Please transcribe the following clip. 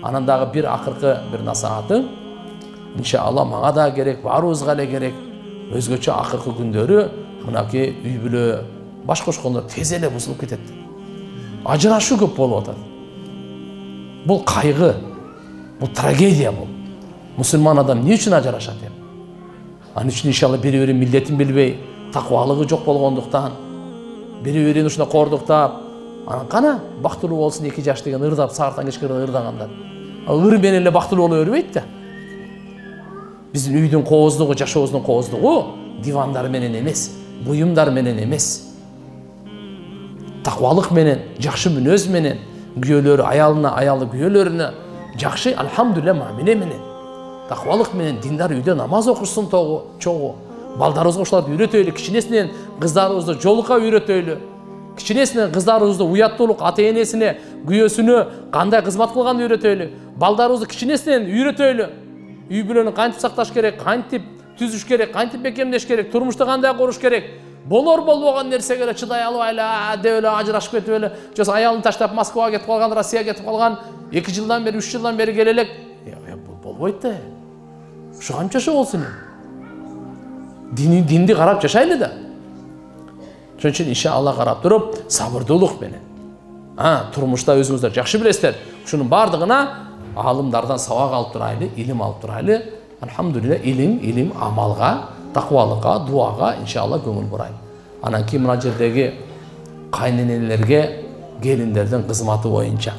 Анан дагы бир акыркы бир насаатым, иншалла мага да керек, баарыбызга эле керек. Өзгөчө акыркы күндөрү мынакей үй бүлө баш кошкондор тез эле бузулуп кетет. Ажырашуу көп болуп атат. Бул кайгы, бул трагедия бул. Мусулман адам эмне үчүн ажырашат эми? Анын үчүн иншалла бири-биринин милдетин билбей, такыбалыгы жок болгондуктан, бири-бирин ушуна кордуктап, анан кана бактылуу болсун 2 жаш деген ырдап, сагарттан кечке ырдагандар. Ыр менен эле бактылуу боло бербейт да. Биздин үйдүн кооздугу, жашообуздун кооздугу дивандар менен эмес, буюмдар менен эмес. Такыбалык менен, жакшы мүнөз менен, күйөөлөрү аялына, аялы күйөөлөрүнө жакшы алхамдулилля мамиле менен, такыбалык менен диндар үйдө намаз окушсун чогуу. Балдарыбызга ошолорду үйрөтөйлү, кичинесинен кыздарыбызды жолука үйрөтөйлү. Кичинесинен кыздарыбызды уяттуулук, ата-энесине, күйөөсүнө кандай кызмат кылганды үйрөтөйлү. Балдарыбызды кичинесинен үйрөтөйлү. Үй бүлөнү кантип сакташ керек, кантип түзүш керек, кантип бекемдеш керек, турмушту кандай куруш керек. Болор болбогон нерсеге эле чыдай албай эле деп эле ажырашып кетип эле, же аялын таштап Москвага кетип калган, Россияга кетип калган, 2 жылдан бери, 3 жылдан бери келе элек. Болбойт да. Ушу кантип жашоо болсун? Динди карап жашайлы да. Ошон үчүн иншалла карап туруп, сабырдуулук менен. Турмушта өзүңүздөр жакшы билесиздер. Ушунун бардыгына алымдардан сабак алып турайлы, илим алып турайлы. Алхамдулилля, илим амалга, такыбалыкка, дуага иншалла көңүл бурайлы. Анан кийин мына жердеги кайненелерге келиндердин кызматы боюнча